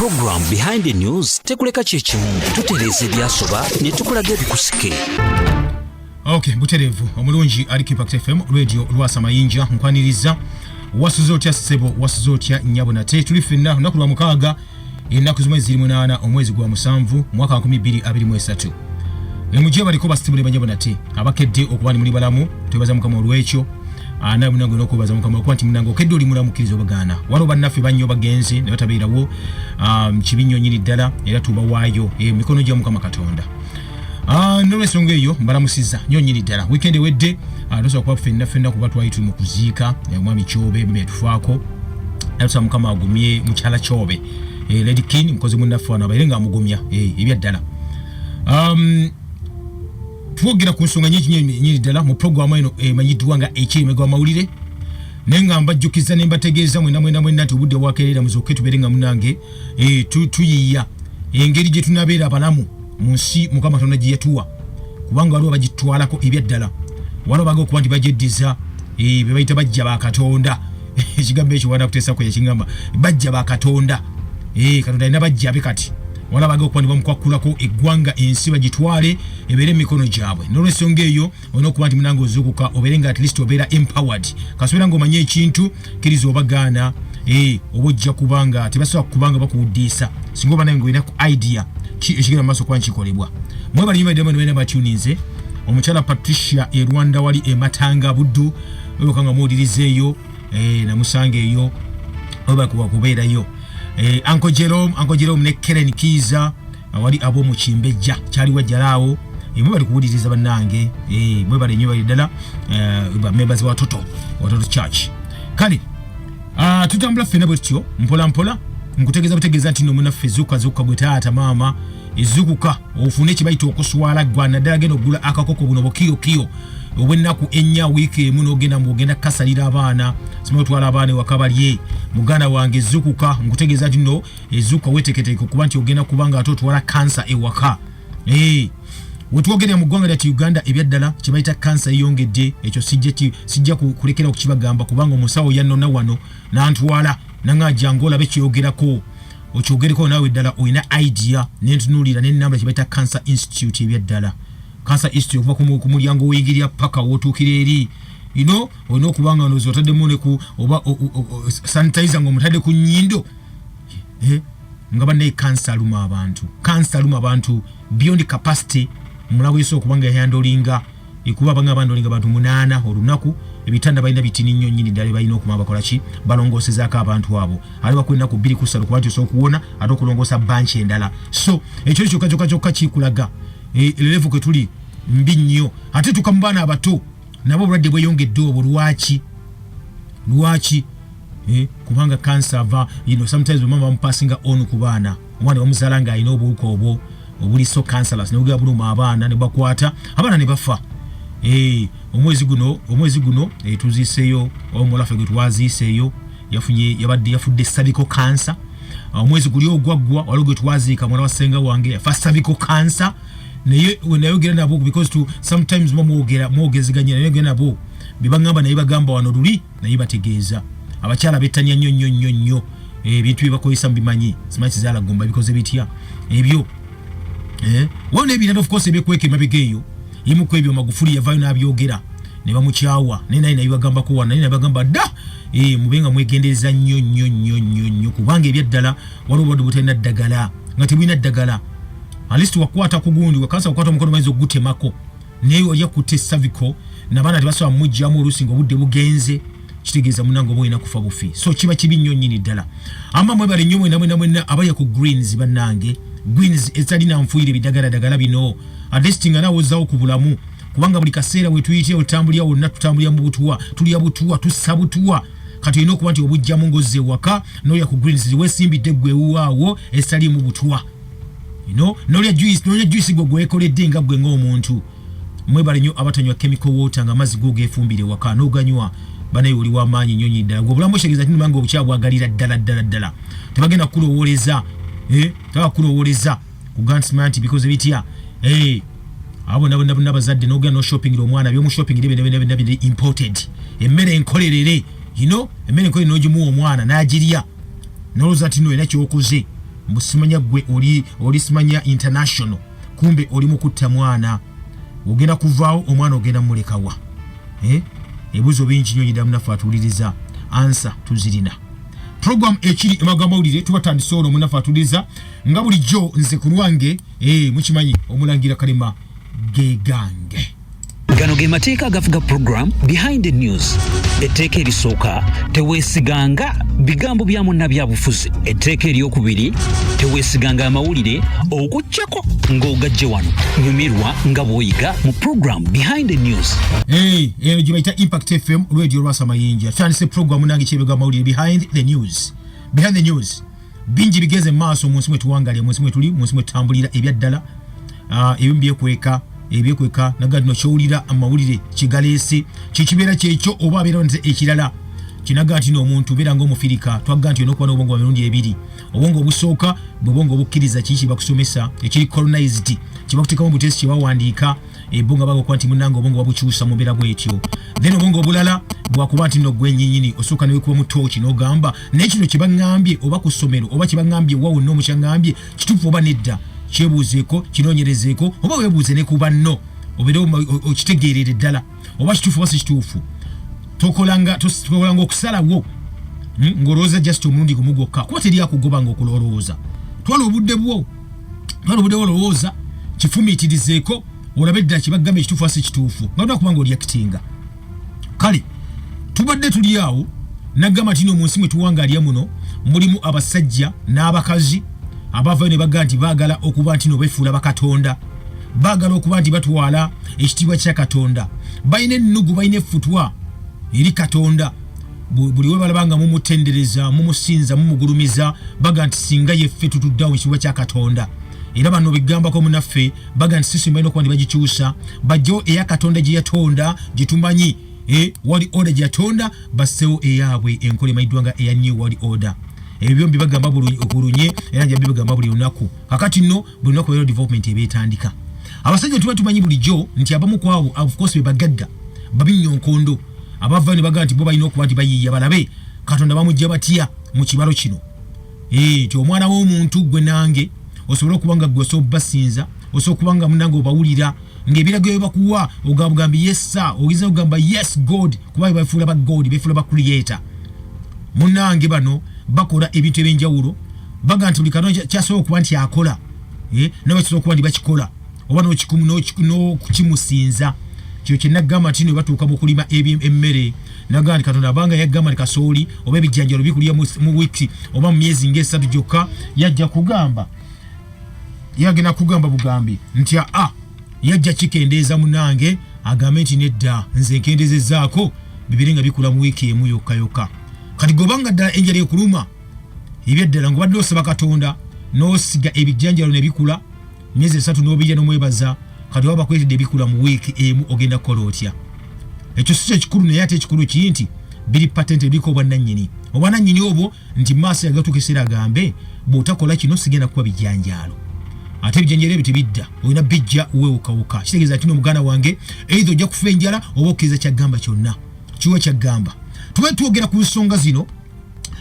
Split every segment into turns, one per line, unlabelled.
program behind the news tekuleka chechimu tutereze byasoba ne tukulaga bikusike.
Okay, buterevu omulungi ali Impact FM radio Lwasa Mayinja nkwaniriza wasuzotya sebo wasuzotya nyabonate tulifina nakulwa mukaga enaku zimwezi 8 omwezi gwa musanvu mwaka 2023 nemuje baliko basitibule banyabonate abakedde okubani muri balamu twebaza mukama olwekyo ana munango nokubaza mukama kwanti munango kedde oli mulamukirizo bagana walo banaffe banyo bagenzi ne batabirawo kibinyo nyini ddala era tuba waayo mikono gya mukama Katonda. Nome songe yo mbaramusiza nyonyini ddala weekend wedde doso kwa fenna kuba twayitu mu kuziika mwami Chobe betufaako atusa mukama agumye mukyala Chobe Lady King mkozi munaffe wana bayirenga amugumya ebya ddala. Twogera ku nsonga nyinyi ddala mu program eno emanyiddwa nga ekimegwa mawulire nenga mbajjukiza ne mbategeeza mwena nti obudde bwakeerera muzoke tuberenga munange tuyiya engeri gye tunabeera abalamu munsi mukama Katonda gye yatuwa kubanga waliwo bagitwalako ebya ddala waliwo baga okuba nti bajeddiza be bayita bajja ba Katonda ekigambo ekyo wana kuteesa ko ekingamba bajja ba Katonda Katonda alina bajja be kati wala baga okuba nti bamukwakulako eggwanga ensi bagitwale ebeere mikono gyabwe n'olwensonga eyo olina okuba nti munange ozuukuka obeerenga at least obeera empowered kasobola nga omanye ekintu kiriza obagaana obojja kubanga tebasobola kubanga bakuwuddiisa singa oba naye ng'olina ku idea ekigenda maaso kuba nkikolebwa mwebali nyimaddemu ne batuninze omukyala Patricia Rwanda wali ematanga buddu webakanga muwulirizeeyo namusanga eyo oba kubeerayo Uncle Jerome ne Keren Kiza wali abo mu Kimbejja kyali wajjalaawo mwebali kuwuliriza bannange mwebali nnyo bali ddala members wa Toto Church kale tutambula ffenna bwetyo mpola nkutegeeza butegeeza nti no munaffe zuuka gwe taata maama ezukuka ofune kibayita okuswala gwana ddala genda ogula akakoko buno bukiyo obwennaku ennya wiiki emu n'ogenda kasalira abaana simotwala abaana wakabalye muganda wange ezukuka nkutegeeza nti no ezuka weteketeeke kuba nti ogenda kubanga ate otwala kansa ewaka wetwogerera mu ggwanga lyati Uganda ebyaddala kibayita kansa eyongedde ekyo sijja kulekera okukibagamba kubanga omusawo yannona wano nantwala nanga olabe kyogerako okyogereko naawe ddala olina idea nentunuulira n'ennamba kibayita Cancer Institute ebyaddala Cancer Institute okuva ku mulyango w'eyingirira paka wootuukira eri olina okubanga ndowooza otaddemu ne ku oba sanitizer ng'omutadde ku nnyindo nga bannaye cancer aluma abantu beyond capacity mulago yeso okubanga yahandolinga ekuba banga bandolinga bantu 8 olunaku ebitanda balina bitini nnyo nnyini ddala balina okumaba bakola ki balongosezaako abantu abo ali bakwenda ku 2 kusatu kuba nti osobola okuwona ate okulongoosa banki endala so ekyo kyokka kikulaga level kwe tuli mbi nnyo ate tuka mu baana abato nabo obulwadde bweyongedde obwo lwaki kubanga cancer ava sometimes mama bamupasinga on ku baana omwana bamuzaala nga alina obuwuka obwo obuli so cancerless nebugera buluma abaana ne bakwata abaana ne bafa omwezi guno tuziseeyo omulafe gwe twaziiseeyo yafudde cervical cancer omwezi guli ogwaggwa waliwo gwe twaziika mwana wa ssenga wange yafa cervical cancer naye wenayogera nabo because sometimes mwogeziganya naye gena nabo bibangamba naye bagamba wano luli naye bategeeza abakyala bettanya nnyo ebintu byebakozesa mubimanyi simanyi kizaala gomba bikoze bitya ebyo wano ebintu of course ebyekweka emabega eyo yimu ku ebyo Magufuli yavaayo n'abyogera ne bamukyawa naye nabagambako wana naye nabagamba dda mubenga mwegendereza nnyo kubanga ebyaddala waliwo obwadde butalina ddagala nga tebulina ddagala alisti wakwata ku gundi wakansa wakwata omukono mayinza okugutemako naye oya kutte cervical n'abaana tebasobola mujjamu oluusi nga obudde bugenze kitegeeza munange oba olina kufa bufi so kiba kibi nnyo nnyini ddala amma mwebale nnyo mwena abaya ku greens bannange greens ezitalina nfuuyire biddagala bino adesti nga nawozaawo ku bulamu kubanga buli kaseera wetuyitira otambulira wonna tutambulira mu butuwa tulya butuwa tussa butuwa kati olina okuba nti obujjamu ngozze ewaka n'olya ku greens weesimbidde gwe ewuwaawo ezitaliimu butuwa n'olya juice gwe gwekoledde nga gwe ng'omuntu mwebale nnyo abatanywa chemical water nga amazzi go geefumbire ewaka n'oganywa banaye oli w'amaanyi nnyo nnyini ddala gwe obulamu oshegeza tinimanga obukyawa bwagalira ddala tebagenda kukulowooleza tabakulowooleza kugamba nti because bitya abo nabo bazadde n'ogenda no shopping omwana byo mu shopping bye imported emmere enkolerere emmere enkolerere n'ogimuwa omwana n'agirya n'olowooza nti no era kyokoze musimanya gwe oli simanya international kumbe oli mukutta mwana ogenda kuvaawo omwana ogenda mulekawa ebuzo bingi nyo yidamu nafa atuliriza answer tuzirina program ekiri emagambawulire tubatandise olwo munafa atuliriza nga bulijjo nze ku lwange mukimanyi omulangira kalema gegange
gano ge mateeka agafuga program behind the news etteeka erisooka teweesiganga bigambo bya munna byabufuzi etteeka eryokubiri teweesiganga amawulire okujjako ng'ogajje wano nyumirwa nga bw'oyiga mu program behind the news
eno gye bayita Impact FM radio lwasa mayinja tutandise program nange kyebega amawulire behind the news bingi bigeze maaso mu nsi mwe tuwangalya mu nsi mwe tuli mu nsi mwe tutambulira ebyaddala ebimu ebyekweka nagadino kyowulira amawulire kigaleese kikibeera kyekyo oba abeera nze ekirala kinaga nti n'omuntu beera ng'omufirika twagga nti olina okuba n'obwongo emirundi ebiri obwongo obusooka bwe bwongo obukkiriza kiki bakusomesa ekiri colonized kibakuteekamu butesi kyebawandiika ebonga bagokuba nti munange obwongo babukyusa mu mbeera bwetyo then obwongo obulala bwakuba nti nno gwenyinyini osooka newekuba mu tooki n'ogamba naye kino kye baŋŋambye oba ku ssomero oba kye baŋŋambye wa wonna omukyaŋŋambye kituufu oba nedda kyebuuzeeko kinoonyerezeeko oba weebuuze ne ku banno obeere okitegeerere ddala oba kituufu oba si kituufu tokolanga okusalawo ng'olowooza just omulundi gumu gwokka kuba teri akugoba ng'okulowooza twala obudde bwo olowooza kifumiitirizeeko olabe ddala kibagamba ekituufu asi kituufu nga tolina kuba ng'olyakitinga kale tubadde tuli awo naggamba nti mu nsi mwe tuwangalya muno mulimu abasajja n'abakazi abavayo ne bagamba nti baagala okuba nti befuula bakatonda baagala okuba nti batwala ekitiibwa kya katonda balina ennugu balina effutwa eri katonda buli we balabanga mumutendereza mumusinza mumugulumiza baga nti singa yeffe tutuddawo ekitiibwa kya katonda era bano bigambako munaffe baga nti sisi balina okuba nti bagikyusa bajjo eya katonda gye yatonda gye tumanyi world order gye yatonda bassewo eyaabwe enkola emayiddwa nga eya new world order ebyo byombi bagamba bulunye era njabbi bagamba buli lunaku kakati nno buli lunaku era development ebeetandika abasajja tuba tumanyi bulijjo nti abamu ku abo of course be bagagga babinyonkondo abava ne bagamba nti bo balina okuba nti bayiiya balabe katonda bamujja batya mu kibalo kino nti omwana w'omuntu gwe nange osobola okuba nga gwe osobola basinza osobola okuba nga munange obawulira ng'ebiragiro bakuwa ogambi yes sir ogiza ogamba yes god kuba befuula ba god befuula ba creator munange bano bakola ebintu ebyenjawulo baga nti buli katonda kyasobola okuba nti akola nawe kisobola okuba nti bakikola oba n'okukimusinza kyo kye naggamba nti ne batuuka mu kulima emmere naggamba nti katonda abanga yaggamba nti kasooli oba ebijjanjalo bikulya mu wiiki oba mu myezi ng'esatu gyokka yagenda kugamba bugambi nti yajja kikendeeza munange agambe nti nedda nze nkendeezezaako bibiri nga bikula mu wiiki emu yokka kati gobanga ddala enjala ekuluma ebyeddala ng'obadde osaba katonda n'osiga ebijjanjalo ne bikula myezi esatu n'obijja n'omwebaza kati waba bakwetedde ebikula mu wiiki emu ogenda kukola otya ekyo si kyo ekikulu naye ate ekikulu kiri nti biri patente ebiriko obwannannyini obwo nti maaso yagatuuka ekiseera agambe bw'otakola kino sigenda kuba bijjanjalo ate ebijjanjalo ebyo tebidda olina bijja weewukawuka kitegeeza nti n'omuganda wange either ojja kufa enjala oba okkiriza kyaggamba kyonna kiwa kyaggamba tube twogera ku nsonga zino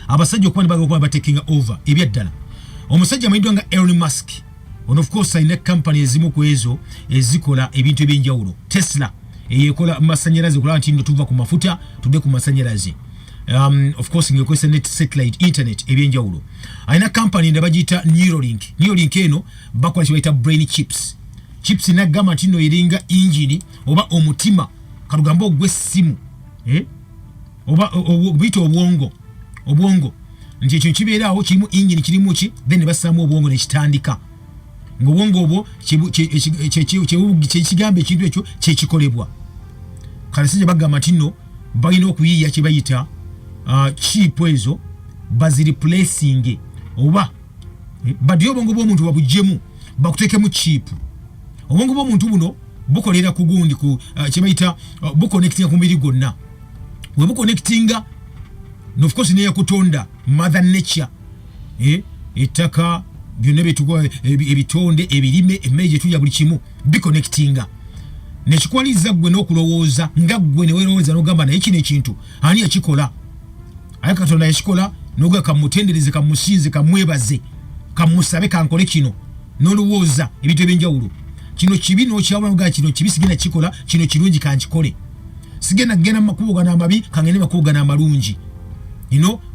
abasajja okuba nibaga okuba batekinga over ebyaddala omusajja amanyiddwa nga Elon Musk of course alina company ezimu ku ezo ezikola ebintu ebyenjawulo Tesla eyekola masanyalaze okulaba nti nno tuva ku mafuta tudde ku masanyalaze of course ngekozesa net satellite internet ebyenjawulo alina company nebagiyita Neuralink eno bakola kyebayita brain chips naggamba nti nno eringa engine oba omutima kalugambe ogw'essimu oba buyita obwongo nti ekyo kibeeraawo kirimu engine kirimu ki then basaamu obwongo nekitandika ng'obwongo obwo kyekigambo ekintu ekyo kyekikolebwa kale sijja bagamba nti nno balina okuyiiya kye bayita chipu ezo baziriplacing oba badde obwongo bw'omuntu babuggyemu bakuteekemu chipu obwongo bw'omuntu buno bukolera ku gundi kye bayita buconnectinga ku mubiri gwonna we buconnectinga of course neyakutonda mother nature ettaka byonna byetukola ebitonde ebirime emmere gye tulya buli kimu biconnectinga nekikwaliza gwe n'okulowooza nga gwe newerowooza n'ogamba naye kino ekintu ani yakikola aye katonda yakikola n'oga kamutendereze kamusinze kamwebaze kamusabe kankole kino n'olowooza ebintu ebyenjawulo kino kibi n'okyawa nga kino kibi sigenda kikola kino kirungi kankikole sigenda kugenda mu makubo gano amabi kangende makubo gano amalungi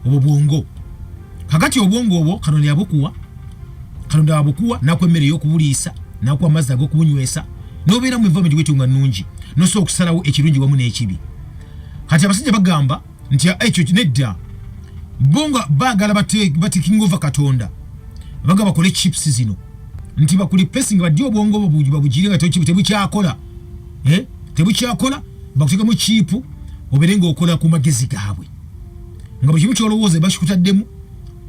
obwo bwongo kakati obwongo obwo Katonda yabukuwa nakwa emmere y'okubuliisa nakwa amazzi ag'okubunywesa n'obeera mu environment wetu nga nnungi nosobola okusalawo ekirungi wamu n'ekibi kati abasajja bagamba nti ekyo nedda bongo baagala batiking over Katonda baga bakole chips zino nti bakuli pressing baddi obwongo babugire nga tebukyakola tebukyakola bakuteka mu chip obeere ng'okola ku magezi gaabwe nga buli kimu kyolowooza bakikutaddemu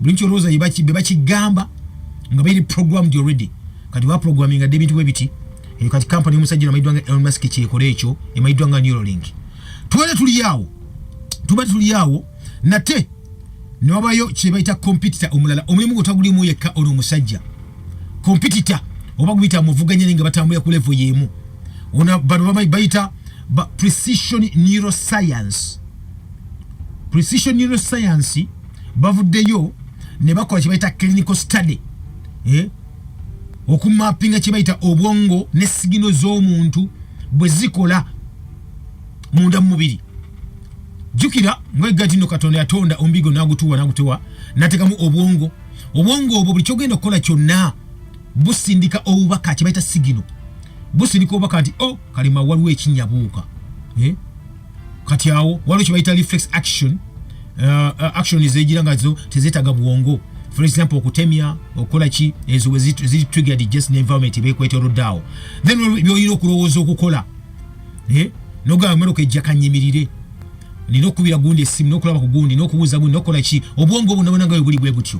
buli kyolowooza bakigamba nga biri programmed already kati wa programming adde bintu bwebiti kati company y'omusajja amayiddwa nga Elon Musk kyekola ekyo emayiddwa nga Neuralink tuba tuli yawo nate ne wabayo kye bayita competitor omulala omulimu gotagulimu yekka ono omusajja competitor oba guyita muvuganya nga batambula ku level yemu bano bayita precision neuroscience bavuddeyo ne bakola kye bayita clinical study okumapinga kye bayita obwongo ne sigino z'omuntu bwe zikola munda mu mubiri jukira ngwegati no Katonda yatonda ombigo nagutuwa natekamu obwongo obwo buli kyogenda okukola kyonna busindika obubaka kye bayita sigino busindika obubaka nti kalima waliwo ekinyabuuka kati awo waliwo kye bayita reflex action ezegira nga zo tezeetaga bwongo for example okutemya okukola ki ezo ziri triggered just in environment bekwetoloddeawo then byoyina okulowooza okukola nogamba mmeroka ejja kanyimirire nina okubira gundi esimu n'okulaba ku gundi n'okubuuza gundi n'okukola ki obwongo obwo nabona nga buli bwe butyo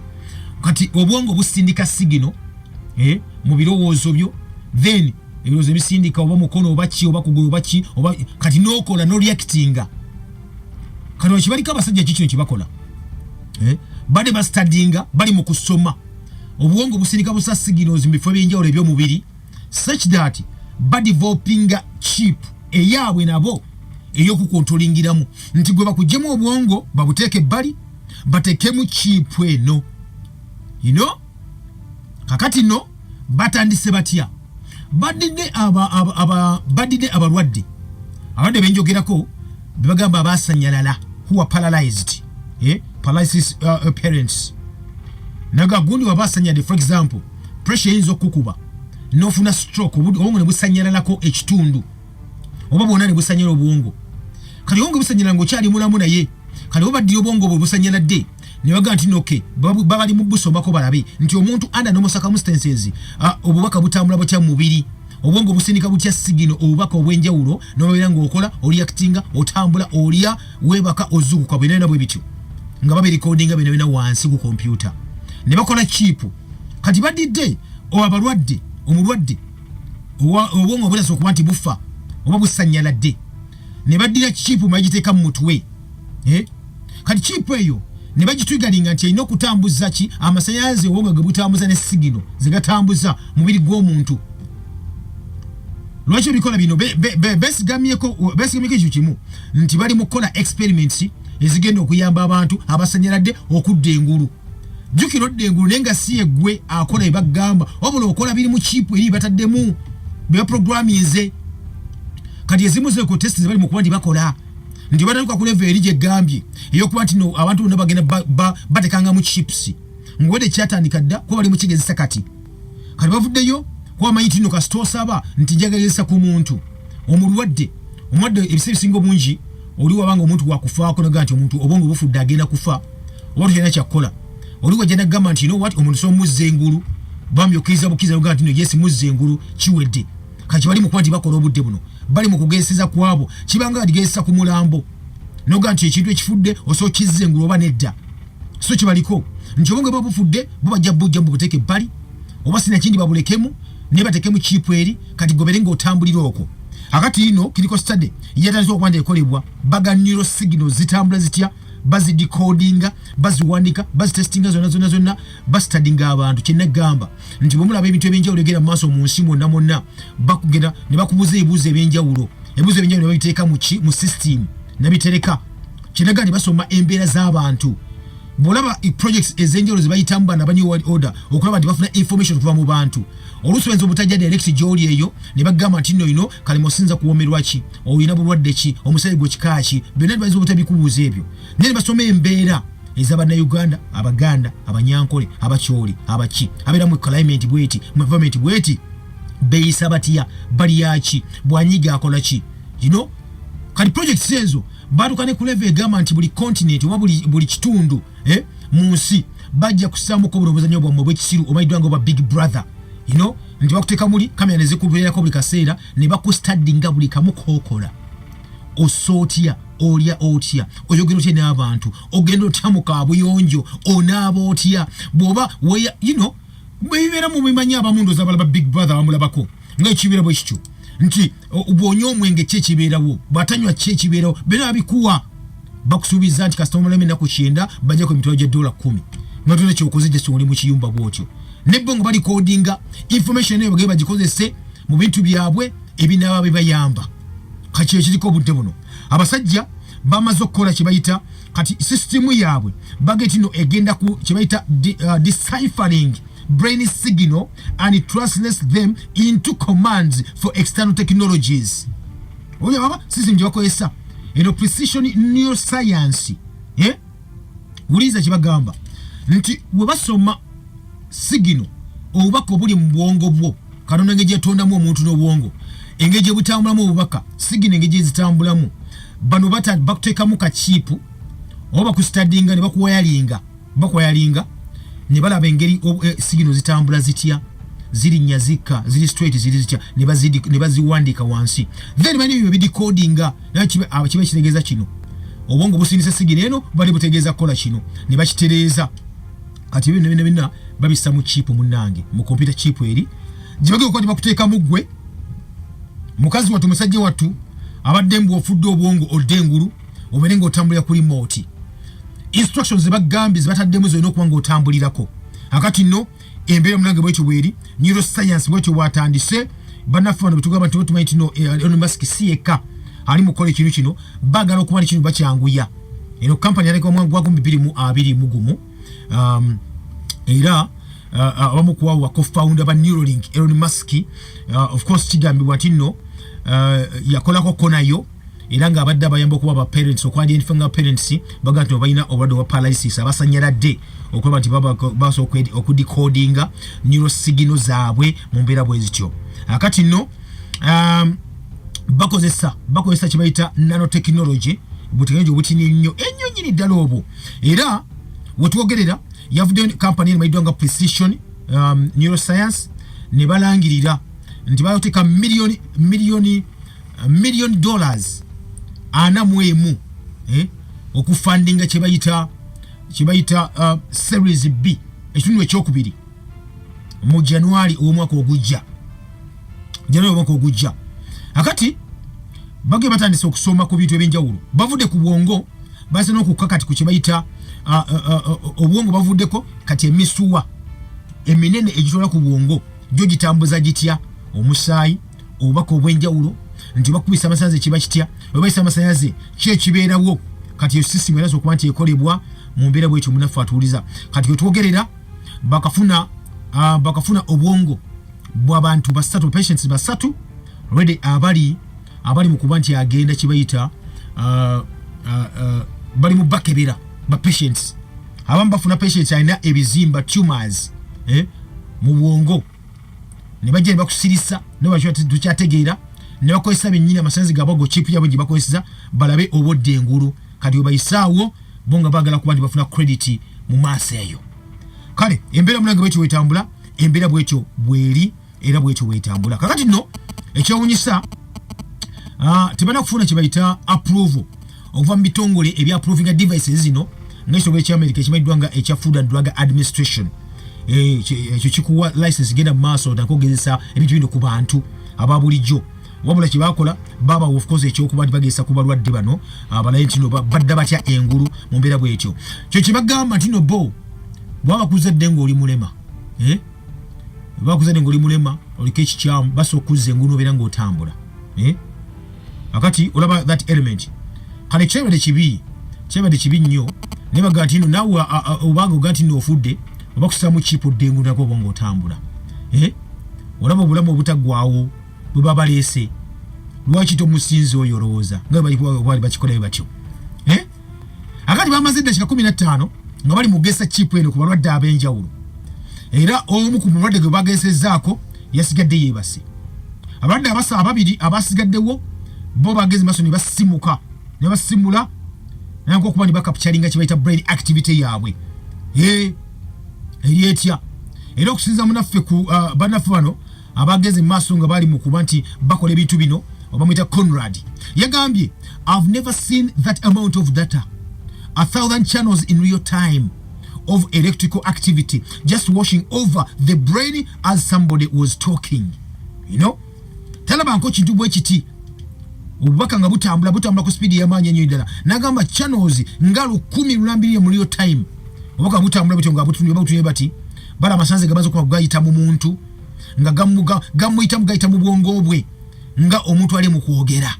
kati obwongo busindika sigino mu birowoozo byo then ebirowoozo bisindika oba mukono oba ki oba kugulu oba ki oba kati n'okola n'oreactinga kati wakibaliko abasajja kikino kyebakola bade bastudinga bali mu kusoma obwongo busindika busa signals mu bifo by'enjawulo eby'omubiri such that badevelopinga chip eyaabwe nabo eyokukontrolingiramu nti gwe bakuggyemu obwongo babuteeke ebbali bateekemu chip eno kakati no batandise batya badidde abalwadde benjogerako bebagamba abasanyalala who are paralyzed paralysis parents naga gundi wabasanyalade for example pressure yinza okukuba nofuna stroke obwongo ne busanyalalako ekitundu oba bwonna ne busanyala obwongo kati obwongo busanyala ng'okyali mulamu naye kati obaddira obwongo bwe busanyaladde ne baga nti noke babali mu busombako balabe nti omuntu under normal circumstances obubaka butambula butya mu mubiri obwongo busindika butya sigino obubaka obw'enjawulo n'obeera ng'okola reactinga otambula olya weebaka ozuukuka bwe bwe bityo nga babirekodinga bena wansi ku computer ne bakola chip kati badidde abalwadde omulwadde obwongo bulaza okuba nti bufa oba busanyaladde ne baddira chip magiteeka mu mutwe kati chip eyo ne bagitwigalinga nti erina okutambuza ki amasanyalaze obwongo ge butambuza ne sigino zigatambuza mubiri gw'omuntu lwaki bikola bino besigamyeko ekyo kimu nti bali mu kukola experiments ezigenda okuyamba abantu abasanyaladde okudda engulu jukira odda engulu naye nga si egwe akola ebagamba wabula okola biri mu chip eri bataddemu bebaprograminze kati ezimu zeko testi zibali mu kuba nti bakola nti batandika ku level eri gyegambye eyokuba nti abantu bonna bagenda batekanga mu chips ngwede kyatandika dda kuba bali mu kigezesa kati bavuddeyo kuba mayiti no kasita osaba nti njagaliza ku muntu omulwadde ebiseera ebisinga obungi oli wabanga omuntu wakufaako naga nti omuntu obwongo bufudde agenda kufa oba tokyalina kyakkola oli wajja nagamba nti omuntu so muzza engulu bambi okkiriza bukkiriza noga nti no yesi muzza engulu kiwedde kati bali mu kuba nti bakola obudde buno bali mu kugeeseza kwabo kibanga badigezesa ku mulambo noga nti ekintu ekifudde osobola kizza engulu oba nedda so kibaliko nti obwongo bwa bufudde bubajja bujja bubuteeke ebbali oba sinakindi babulekemu ne bateekemu chip eri kati gobere ng'otambulira okwo akati ino kiriko study yatandise okuba nti ekolebwa baga neural signals zitambula zitya bazidecodinga baziwandika bazitestinga zonna bastudinga abantu kyenagamba nti bwemulaba ebintu ebyenjawulo egenda mu maaso mu nsi mwonna bakugenda ne bakubuza ebibuuzo ebyenjawulo ne babiteeka mu system nabitereka kyenaga ne basoma embeera z'abantu bolaba projects ezenjolo zibayitamba nabanyi world order okulaba nti bafuna information kuva mu bantu olusobenzo obutajja direct joli eyo ne bagamba nti nno kali mosinza kuwomerwa ki oyina bulwadde ki omusale gwo kikaaki bena bazo butabikubuza ebyo ne basoma embeera ezabana Uganda abaganda abanyankole abakyoli abachi abera mu climate bweti mu environment bweti beisa batia bali yaki bwanyiga akola ki kali projects ezo badukane ku level government buli continent oba buli kitundu munsi bajja kusamu ko buloboza nyobo mu bwekisiru omaidwango ba big brother nti bakuteka muli kamera nezikubeera ko buli kaseera ne bakustadinga buli kamukokola osotia olya otya oyogero kye n'abantu ogenda otamuka abuyonjo onaaba otya bwoba weya bwebera mu bimanya abamundu zabala ba big brother bamulabako nga ekibera bwe kityo nti ubonyo omwenge kye kibeerawo batanywa kye kibeerawo bena abikuwa bakusubiza nti customer leme nakukyenda bajja ko emitwalo gya $10 ngatone kyokoze gye soli mu kiyumba bwotyo nebongo bali codinga information eyo bageba gikozese mu bintu byabwe ebinaba bibayamba kati ekiriko budde buno abasajja bamaze okukola kibayita kati system yaabwe bageti no egenda ku kibayita deciphering brain signal and translates them into commands for external technologies. Oya baba system gyabakozesa precision neuroscience uliza kibagamba nti webasoma signal obubaka obuli mu bwongo bwo Katonda ngeje tondamu omuntu n'obwongo engeje butambulamu obubaka signal engeje zitambulamu bano bakutekamu ka chip oba ku studyinga ne bakwayalinga ne balaba engeri signal zitambula zitya ziri nyazika ziri straight ziri zitya ne baziwandika wansi then bani byo bidicodinga abakibe kitegeza kino obwongo busindisa signal eno bali butegeza kola kino ne bakitereza kati bino babisa mu chip munange mu computer chip eri jibage okoti bakuteka mugwe mukazi watu musajje watu abadde mbu ofudde obwongo oddengulu oberenga otambulira kuli remote instructions zebagambi zibataddemu zo inokuwanga otambulirako akati no embeera munange bwekyo bweri neuroscience bwekyo bwatandise banafano bitugamba nti tumanyi tino Elon Musk sieka ali mukola ekintu kino bagala okuba kino bakyanguya eno company yaleka omwangu gwa 2020 mugumu era abamu kuwa wa co-founder ba Neuralink Elon Musk of course kigambibwa tino yakolako konayo era nga abadde abayamba okuba ba parents okwandiifanga parents bagati obayina obulwadde wa paralysis abasanyaladde okuba nti baso okudicodinga neurosignal zaabwe mu mbeera bwe zityo akati no bakozesa kibayita nanotechnology butegeejo butini nnyo ennyo nnyini ddala obwo era wetwogerera yavudde company emayiddwanga precision neuroscience ne balangirira nti bayoteka million dollars ana mwemu okufundinga kibayita series B ekitundu ekyokubiri mu January omwaka ogujja akati bage batandise okusoma ku bintu ebyenjawulo bavudde ku bwongo base n'okukakati ku kibayita obwongo bavuddeko kati emisuwa eminene egitola ku bwongo gyo gitambuza gitya omusaayi obubaka obwenjawulo nti bakubisa amasanze kiba kitya obayisa amasanze kye kibeerawo kati system erazo okuba nti ekolebwa mu mbeera bw'ekyo munafu atuuliza kati twetwogerera bakafuna obwongo bw'abantu basatu patients basatu already abali mu kuba nti agenda kibayita bali mu bakebera ba patients abamu bafuna patients alina ebizimba tumors mu bwongo ne bajja ne bakusirisa ne tukyategeera ne bakozesa bennyini amasanzi gaabwe chip yabwe gye bakozesa balabe obodde engulu kati obayisaawo bonga bagala kuba nti bafuna credit mu maaso eyo kale embeera munange bwekyo wetambula embeera bwekyo bweri era bwekyo wetambula kakati nno ekyewunyisa tebana kufuna kibayita approval okuva mu bitongole ebya approving devices zino ng'ekitongole ky'America ekimanyiddwa nga ekya Food and Drug Administration ekyo kikuwa license genda mu maaso nakogezesa ebintu bino ku bantu ababulijjo wabula kibakola baba of course ekyokuba nti bagesa ku balwadde bano abalaye ntino badda batya engulu mu mbeera bwekyo kyo kibagamba ntino bo bwabakuzadde ng'oli mulema bakuzadde ng'oli mulema oliko ekikyamu basa okuzza engulu obeera ng'otambula akati olaba that element kale kyebadde kibi nnyo neba gatino nawe obago gatino ofudde obakusamu chipo dengu nako bongo otambula olaba obulamu obutagwawo bubabalese lwaki tomusinzi oyo olowooza nga bali bakikola batyo akati bamaze eddakiika 15 nga bali mugesa chipo eno ku balwadde ab'enjawulo era omu ku mulwadde gwe bagesezaako yasigadde yeebase abalwadde ababiri abasigaddewo bo bagezi maso ne basimuka ne basimula nanko kuba ne bakapchalinga kibaita brain activity yaabwe erietya era okusinza munaffe ku bannaffe bano abagezi maso nga bali mu kuba nti bakola ebintu bino obamwita Conrad yagambye I've never seen that amount of data 1,000 channels in real time of electrical activity just washing over the brain as somebody was talking. You know? Talaba nko kintu bwe kiti. Obubaka nga butambula ku speed ya manya nnyo ddala. Nagamba channels nga 10 mu real time. Obubaka butambula butyo nga butunye bati. Bala amasanze gabazo kwa gayita mu muntu. Nga gamuyita mugayita mu bwongo bwe. Nga omuntu ali mu kwogera.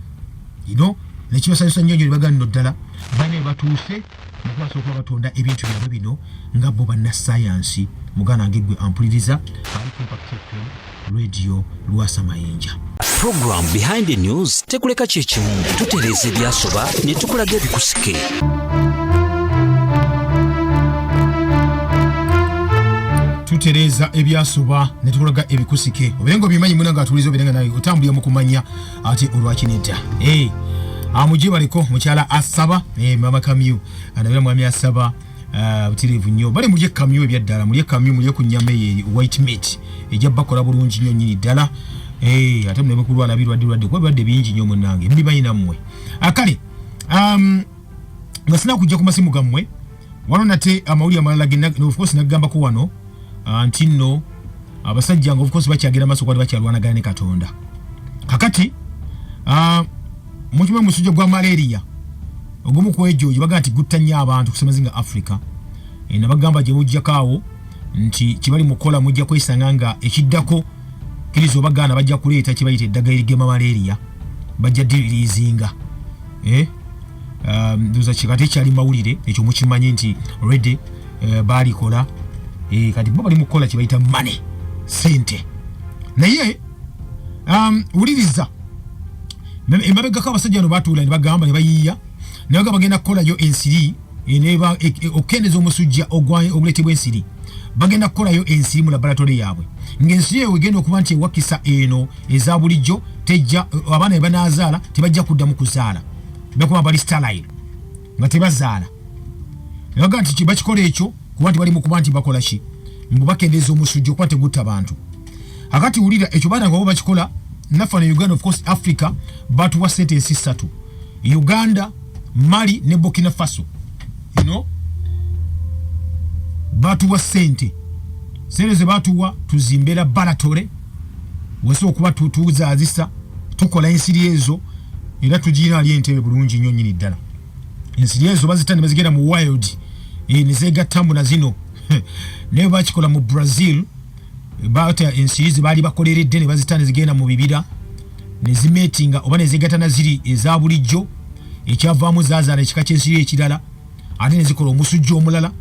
You know? Nekibasanyusa nnyo nnyo baganda ddala. Bane batuuse mukwaso kwa batonda ebintu byabwe bino nga bo banna science mugana ngegwe ampuliriza ali Compact FM radio Luasa Mayinja.
Program Behind the News tekuleka kyekimu tutereze byasoba ne tukulaga ebikusike.
Tutereza ebyasoba ne tukulaga ebikusike obengo bimanyi munanga atulizo birenga nayo otambulya mu kumanya ate olwakinedda amuje baliko mukyala asaba mama kamyu anabira mwami asaba butirivu nnyo bali muje kamyu ebyaddala muje kamyu muje ku nnyama ye white meat ejja bakola bulungi nnyo nyini ddala ate mwe kulwana birwadde kwa birwadde bingi nnyo munange mbimanyi nammwe akale ngasina kujja ku masimu gammwe wano nate amawuli amalala genda of course nagamba ko wano ntino abasajja ngo of course bakyagera maso kwa bakyalwanagana ne Katonda kakati mukime musujja gwa malaria ogumu kwejojo baga nti gutanya abantu kusemazinga Africa na bagamba je mujja kawo nti kibali mukola mujja kwesanga nga ekiddako kirizo bagana bajja kuleeta kibayite eddaga erigema malaria bajja dirizinga nduza kikate kyali mawulire ekyo mukimanyi nti ready bali kola kati baba ali mukola kibayita money sente naye uliriza emabega ka basajja no batula ne bagamba ne bayiya ne bagenda kola yo ensiri eneba okendeza omusujja oguletebwa ensiri bagenda kola yo ensiri mu laboratory yaabwe ngensiri ewe genda okuba nti wakisa eno eza bulijjo tejja abaana ebanazaala tebajja kuddamu kuzaala bakoma bali sterile nga tebazaala baga nti bakikola ekyo kuba nti bali mu kuba nti bakola ki mbubakendeza omusujja okuba tegutta abantu akati ulira ekyo baana nga bo bakikola nafa ne Uganda of course Africa batu wa sentence 3 Uganda Mali ne Burkina Faso you know batu wa sente sereze batu wa tuzimbera balatore weso kuba tutuza azisa tukola ensiri ezo era tujina ali entebe bulungi nnyo nyini ddala ensiri ezo bazitane bazigenda mu wild nizega tambu na zino ne bakikola mu Brazil bata ensiri bali bakoleredde ne bazitane zigenda mu bibira ne zimetinga oba ne zigatana ziri eza bulijjo ekyavaamu zazaala ekika ky'ensiri ekirala ate ne zikola omusujja omulala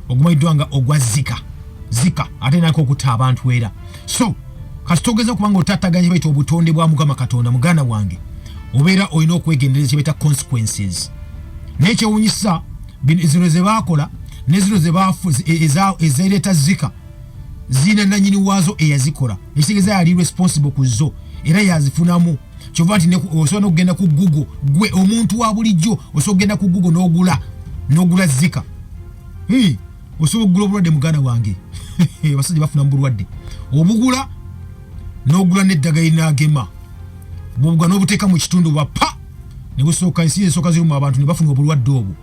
ogumayiddwa nga ogwa zika ate nako okutta abantu era so kasitogeza kubanga otataganye baita obutonde bwa Mukama Katonda muganda wange obeera olina okwegendereza kyebaita consequences nekyewunyisa zino ze baakola ne zino ze baafu ezereeta zika zina nanyini wazo eyazikola ekitegeeza yali responsible ku zo era yazifunamu kyova nti osobola n'okugenda ku Google gwe omuntu wa bulijjo osobola okugenda ku Google n'ogula zika osobola okugula obulwadde muganda wange abasajja bafuna mu bulwadde obugula n'ogula n'eddagala linaagema bwobugula n'obuteeka mu kitundu bwapa ne busooka ensi ezisooka zirimu abantu ne bafuna obulwadde obwo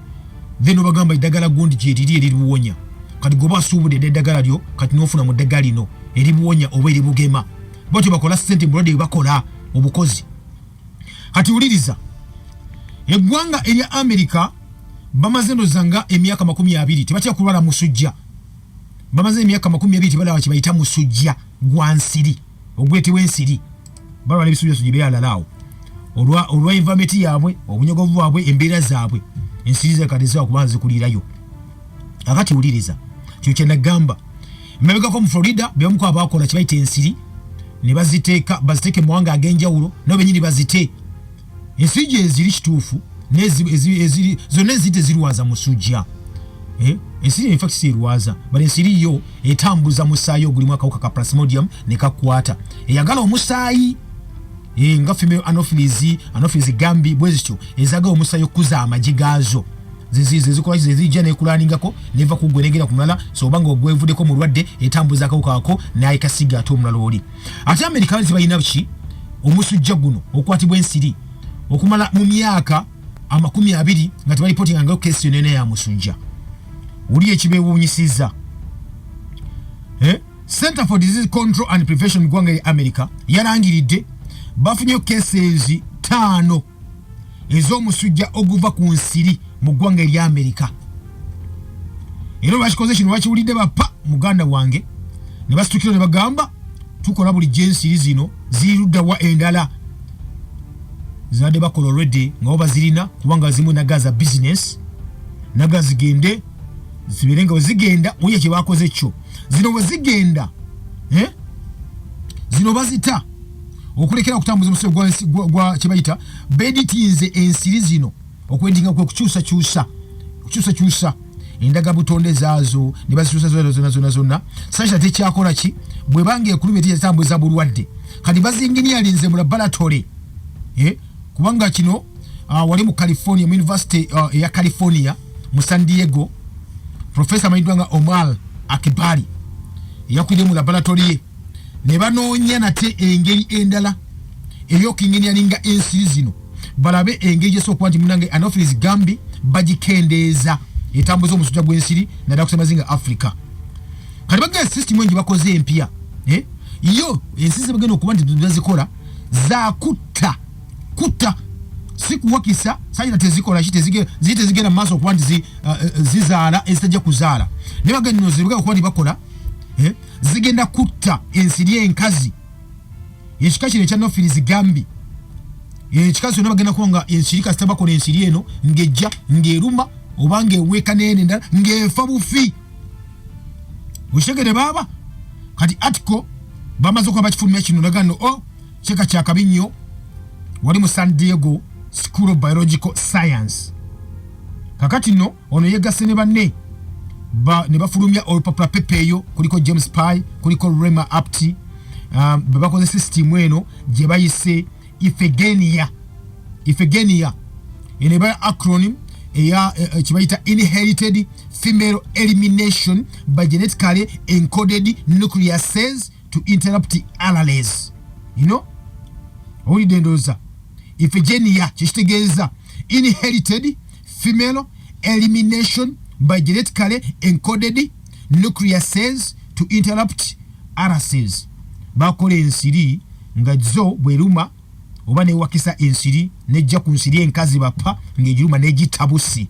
then obagamba eddagala gundi gyeriri eriribuwonya kati goba asuubudde eddagala lyo kati n'ofuna mu ddagala lino eribuwonya oba eribugema bwatyo bakola ssente mu bulwadde bakola obukozi kati uliriza eggwanga erya America bamaze ndozanga emyaka 20 tebatya kulwala musujja bamaze emyaka 20 tebala kibayita musujja gwa nsiri ogwetebwa ensiri balwala ebisujja sujja byalalawo olwa environment yaabwe obunyogovu bwabwe embeera zaabwe ensiri zakadeza okubanza zikulirayo akati uliriza kyokye gamba mebega ko mu Florida byamuko abakola kibaite ensiri ne baziteeke muwanga agenjawulo no benyini bazite ensiri eziri kituufu neziri zonna ezite zirwaza musujja ensiri in fact sirwaza bali ensiri yo etambuza musaayi ogulimu akawuka ka plasmodium ne kakwata eyagala omusaayi nga female anopheles gambi bwezityo ezaga omusaayi okuza amagi gaazo zizikola zizija nekulangako neva kugwenegera kumulala so obanga ogwevuddeko mulwadde etambuza akawuka ako n'ayikasiga ate omulala oli ate Americans balina ki omusujja guno okwatibwa ensiri okumala mu myaka 20 nga tebalipotinga nga kesi yonene ya musujja uli ekibeewuunyisiza Center for Disease Control and Prevention gwanga ya America yalangiridde bafunye cases 5 ez'omusujja oguva ku nsiri mu gwanga ya America era bakikoze kino bakiwulidde bapa muganda wange ne basitukira ne bagamba tukola buli jensiri zino zirudda wa endala zade bakola already nga oba zirina kubanga zimu nagaza business nagazigende zibirenga wezigenda oye kye bakoze kyo zino wezigenda zino bazita okulekera okutambuza omusolo gwa kibayita beditinze ensiri zino okwendinga kwe kukyusa endaga butonde zaazo ne bazikyusa zonna sasha tekyakola ki bwe bange ekulumye teyatambuza bulwadde kati bazinginyalinze mu laboratory kubanga kino wali mu California mu University ya California mu San Diego Professor Maidwanga Omar Akibali yakwide mu laboratory ne banoonya nate engeri endala ey'okinginyalinga ensiri zino balabe engeri gy'esookuba nti munange anopheles gambi bagikendeeza etambuza omusujja gw'ensiri naddala kusemazinga Africa kati bagenda system engi bakoze empya yo ensi ze bagenda okuba nti bazikola za kutta sikuwakisa sajja tezikola zigenda maaso okuba nti zizaala ezitajja kuzaala ne bagenda nno zibagenda okuba nti bakola zigenda kutta ensiri enkazi ekika kino ekya anopheles gambi ekika kyonna bagenda kuba nga ensiri kasita bakola ensiri eno ng'ejja ng'eruma oba ng'eweeka n'ene endala ng'efa bufi okitegere baaba kati article bamaze okuba bakifulumya kino naga nno kyeka kyakabi nnyo wali mu San Diego School of Biological Science kakati nno ono yegasse ne banne ne bafulumya olupapula pepe eyo kuliko James Pye kuliko Rema Apti bwe bakoze system eno gye bayise Iphigenia ene ba acronym eya kibayita inherited female elimination by genetically encoded nuclear cells to interrupt allelase oli dendoza Iphigenia kitegeeza inherited female elimination by genetically encoded nuclear cells to interrupt allelase bakola ensiri nga zo bweruma oba newakisa ensiri nejja ku nsiri enkazi bapa ng'egiruma n'egitabusi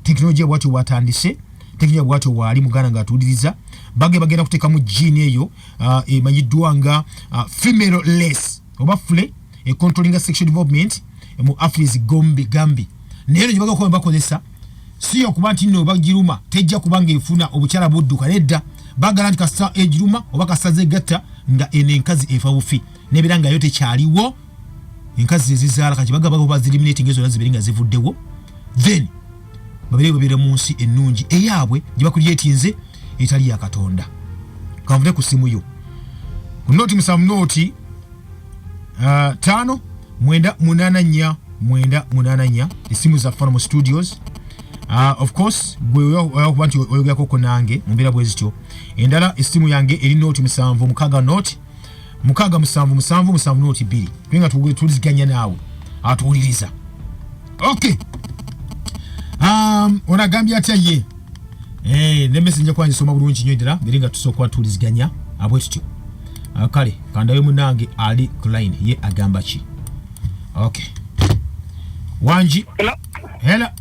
tekinologiya bwatyo bwatandise tekinologiya bwatyo waali muganda ng'atuuliriza bagenda kuteekamu gene eyo emanyiddwa nga female less oba fule controlling sexual development mu Afris gambi naye eno gye bagenda kuba bakozesa si okuba nti nno bagiruma tejja kubanga efuna obukyala budduka nedda bagala nti kasita egiruma oba kasita zegatta nga eno enkazi efa bufi n'ebeera nga yo tekyaliwo enkazi ezizaala kati bagaba baziriminating ezo zibiri nga zivuddewo then babeere mu nsi ennungi eyaabwe gye bakulyetinze etali ya Katonda kanvune ku simu yo ku noti musamu noti 5-9-8-4 esimu za Farm Studios of course gwe okuba nti oyogerako nange mu mbeera bwe zityo endala esimu yange eri noti 7 noti 6-7-7 noti 2 twenga tuliziganya naawe atuwuliriza okay onagambye atya ye ne message kwanje soma bulungi nnyo ddala mbere nga tusooka tuliziganya abwe tutyo kale kandayo munange ali Klein ye agamba ki okay wanji hela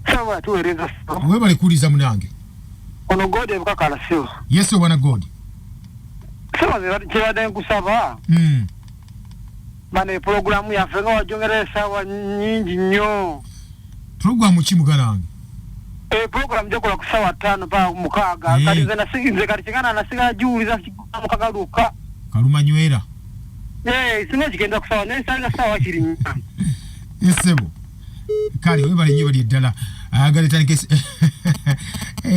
sawa tuwereza
wewe bali kuliza munange
ono gode bukakala sio
yes wana gode
sawa kirade nkusaba mane programu ya fenga wajongeresa wa nyingi nnyo
programu ki mugalange
Program jokola kusawa 5 pa mukaga kali zena sinze kali chingana na siga juliza mukaga luka
kaluma nywera
singa chigenda kusawa ne sanga sawa chiri
Esebo kali webale nyo bali ddala agale tanike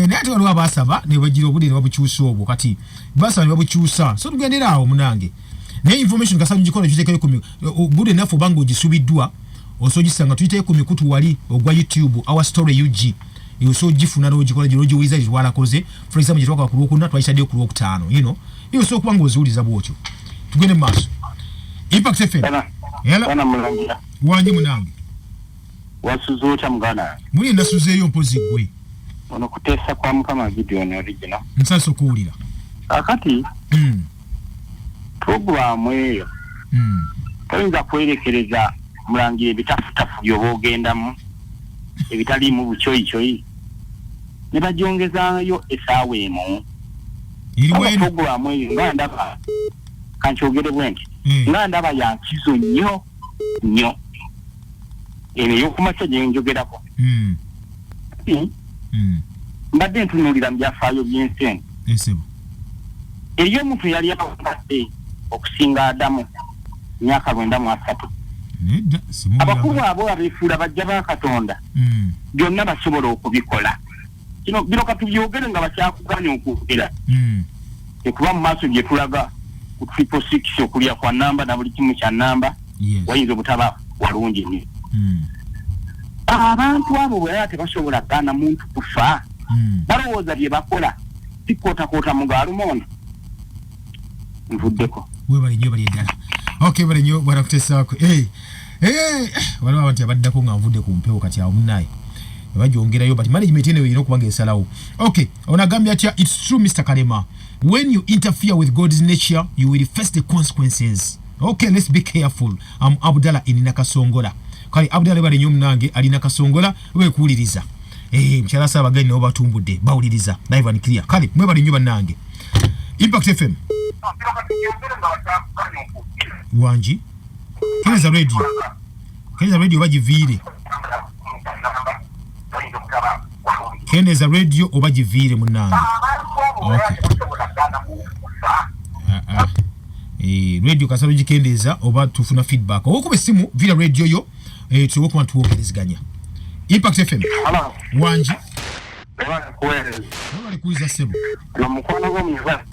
nati waliwo abasaba ne bagira obudde ne babukyusa obwo kati basaba ne babukyusa so tugendera awo munange ne information kasaju gikola kitekayo ku budde nafu bango gisubiddwa osogisanga tuyite ku mikutu wali ogwa YouTube our story UG so gifuna no gikola girojo wiza jwala koze for example jitwaka ku lokuna twaisade ku lokutano iyo so kubango ozuliza bwotyo tugende maso Impact FM
Bana mulangira
wanyi munange
wasuzuta mugana
muli ndasuzeyo mpozi gwe
ono kutesa kwa mukama video ne original
nsaso kuulira
akati program eyo tayinza kwerekereza mulangira ebitafutafu by'obogendamu ebitali mu buchoyi ne bajongezaayo esaawa emu
iri wenu
program eyo nga ndaba kanchogere bwenti nga ndaba yankizo nnyo ene yokumacha gyenjogerako mbadde ntunuulira mu byafaayo by'ensi
esebo
eriyo omuntu yali abagadde okusinga Adamu myaka 93
nedda simula
abakulu abo abeefuula bajja ba Katonda byonna basobola okubikola kino bino katubyogere nga bakyakuganya okwogera ekuba mu maaso gye tulaga ku 666 okulya kwa namba na buli kimu kya namba wayinza obutaba walungi nnyo abantu abo bwe tebasobola gaana muntu kufa balowooza bye bakola sikootakoota mu gaalumonde nvuddeko
webale nnyo bali eddala okay bale nnyo bwana kutesaako waliwo abantu abaddako nga nvudde ku mpewo kati awo munaye bajongerayo but management eno erina okubanga esalawo okay onagambye atya it's true Mr. Kalema when you interfere with God's nature you will face the consequences okay let's be careful I'm Abdallah in Nakasongola kale Abdallah bale nnyo munange ali Nakasongola wekuuliriza mchala saba gani no batumbudde bawuliriza live and clear kale mwe bale nnyo bannange Impact FM wanji Kenza radio bagivire Kenza radio obagivire munange okay radio kasalo jikendeza oba tufuna feedback okuba simu vira radio yo tuwo kuma tuwokeleziganya Impact FM
hello
wanji
bali
kuiza sebo
na mukwano go mwiza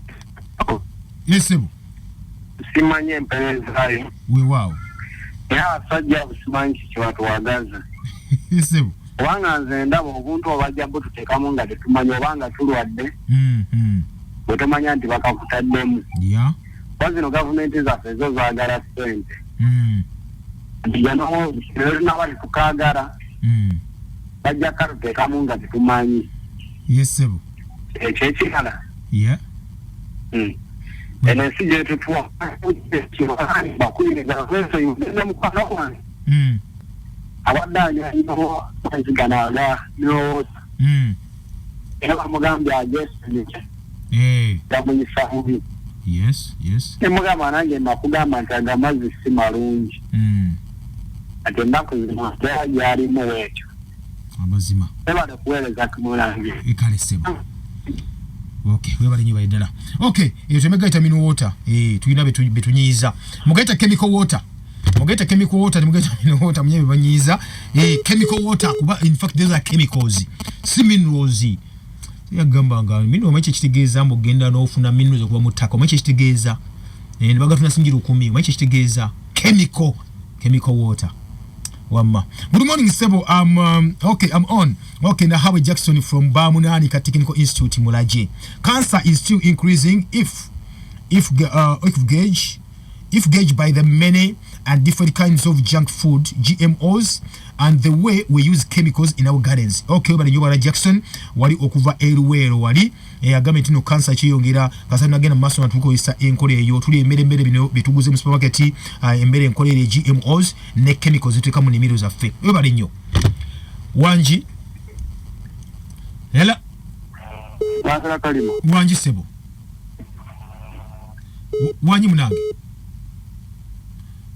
yesebo
simanye emperezayo
wewawo
ya sajja busimanyi kiwatu wagaza
yesebo
wanga nze ndaba obuntu obajjabo tuteekamu nga tetumanyi obanga tulwadde bwe tomanya nti bakakutaddemu bazino gavumenti zaffe zo zaagala ssente nabali tukaagala bajja katuteekamu nga tetumanyi
yesebo
ekyekirala eno ensi gyetutuwa bakuliriza lweso yugenda mukwano wange abadde anyayinawo nziganaga nowooza era bamugambye agesonike bamuyisa bubi nemugamba nange nakugamba nti aga mazzi si malungi ate ennaku zino gyalimu weekyo
amazima
ebale kuweereza kumulange
ekalesebo okay webale nyo baidala okay tumegaita mineral water tuyina betunyiza mugaita chemical water mugaita mineral water mnyebe banyiza chemical water kuba in fact these are chemicals si minerals yagamba nga mineral machi kitegeeza mugenda n'ofuna minerals okuba mutaka machi kitegeeza nibaga tunasingira 10 machi kitegeeza chemical water Wama. Good morning, Sebo. Okay, I'm on. Okay, now Howard Jackson from Bamunani Technical Institute, Mulaje. Cancer is still increasing if gauged by the many and different kinds of junk food, GMOs, and the way we use chemicals in our gardens. Okay, but Howard Jackson, wali okuva eruwero wali agame tino cancer chiyongera kasana agena maso natuko isa enkole eyo tuli emere bino bituguze mu supermarket embere enkole le GMOs ne chemicals ziteka mu nimiro za fe we bali nnyo wanji hela
Bagala Kalima
wanji sebo wanji munange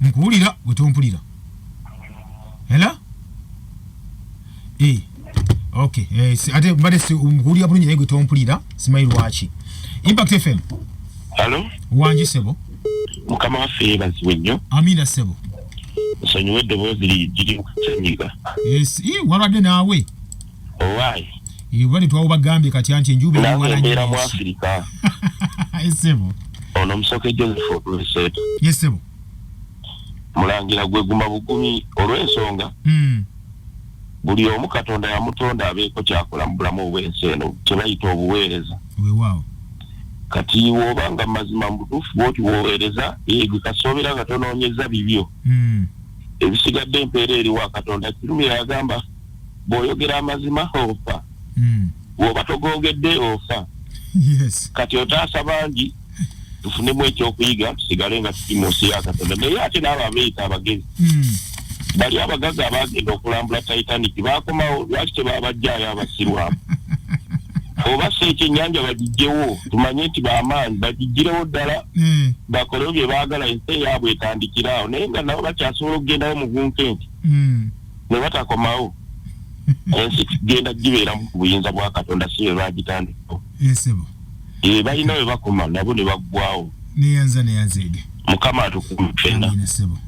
nkuulira wetumpulira hela okay Okay. Ate mbadde umkulia bulungi naye gwe tompulira Smile wachi. Impact FM.
Hello.
Wanji sebo.
Mukama waffe baziwe nnyo.
Amina sebo.
Nsonyiwa eddoboozi liri kusenyiga.
Yes. Walwadde naawe.
Owaayi.
Bali twawubagambye kati anti enjuba eri wala nnyo.
Mbeera mu Afirika.
Sebo.
Ono Musoke Joseph Otuleseetu.
Yes sebo.
Mulangira gweguma bugumi olw'ensonga. Buli omu Katonda yamutonda abeeko kyakola mu bulamu obw'ensi eno kye bayita obuweereza.
Weewaawo.
Kati w'obanga mazima mu butuufu bw'oti woweereza gwe kasoobera nga tonoonyeza bibyo. Ebisigadde empeera eri wa Katonda kirumira yagamba bw'oyogera amazima ofa. Bw'oba togongedde ofa.
Yes.
Kati otaasa bangi tufunemu ekyokuyiga tusigale nga tuli mu nsi ya Katonda naye ate n'abo abeeyita abagezi. Bali abagaga abagenda okulambula Titanic baakomawo lwaki tebabajjaayo abasirwamu. Oba ekyennyanja bagijjewo tumanye nti b'amaanyi bagijjirewo ddala bakolewo bye baagala ensi yaabwe etandikiraawo naye nga nabo bakyasobola okugendayo mu gunkenti ne batakomawo ensi genda gibeeramu ku buyinza bwa Katonda si bwe baagitandikawo. Balina we bakoma nabo ne baggwawo.
Neyanzege.
Mukama atukume ffenna.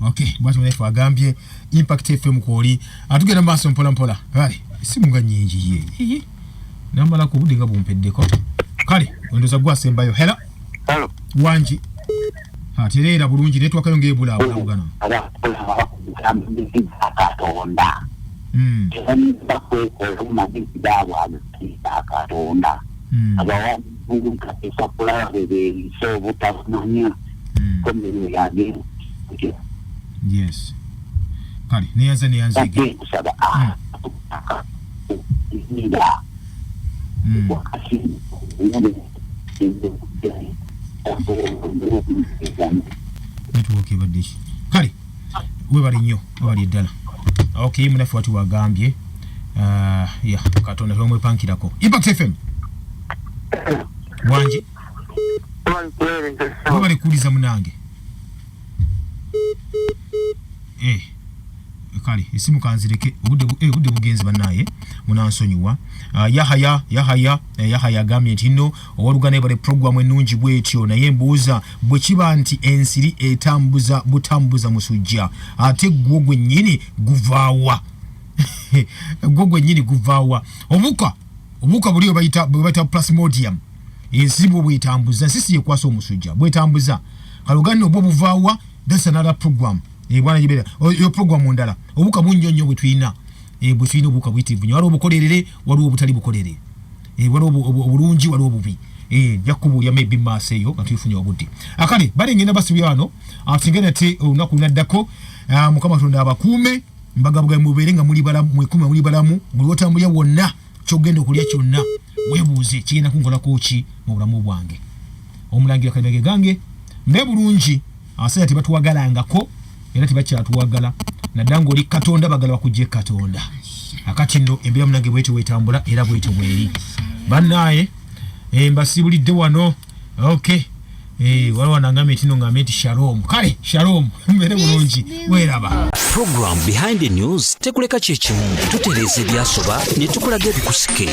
Okay, bwatu mwefu agambye Impact FM kwoli atugenda maaso mpola. Kale, simu nga nnyingi ye. Namala ku budde nga bumpeddeko. Kale, ondoza gwasembayo. Hello. Wanji. Terera bulungi netwakayo ngeebula abulagana.
Katonda. Bakwekola omagezi gaabwe Katonda. Abawabugu katesa kulaba bebeeyise obutamanya komero yage.
Yes. Kale, neyanzege. Network baddishi. Kale, we bali nnyo, bali ddala. Okay, munafu watu wagambye. Katonda tomwepankirako. Impact FM. Wanji. Bali kuliza munange. Kale, esimu kanzireke obudde bugenzi bannaye munansonyiwa. Yahaya gambye nti nno owalugana ebale programu ennungi bwetyo naye mbuuza bwe kiba nti ensiri butambuza musujja ate gwo gwennyini guvaawa. Obuka buli bayita plasmodium ensiri bwetambuza nsisi yekwasa omusujja bwetambuza kalugana obwo buvaawa. That's another program. Bwana jibera yo program ndala obuka bunnyonnyo bwetwina obuka bwitivu nyo waliwo obukolerere waliwo obutali bukolerere waliwo obulungi waliwo obubi yakubulya maybe maaseyo katufunye obudde akale bali ngenda basibya wano atingene te olunaku lunaddako Mukama Katonda abakuume mbagabuga mubeere nga muli balamu mwekume muli balamu buli otambulya wonna kyogenda okulya kyonna weebuuze kigenda kunkolako ki mu bulamu bwange. Omulangira Kalibage gange mbe bulungi asaya tebatuwagalangako era tebakyatuwagala naddanga oli Katonda bagala bakujje Katonda akati nno embeera munange bwetyo wetambula era bwetyo bweri bannaye mbasibulidde wano. Okay, waliwo nangambe tino ngambe nti shalom. Kale shalom mbere bulungi weraba.
Program Behind the News tekuleka kyekimu tutereza ebyasoba ne tukulaga ebikusike.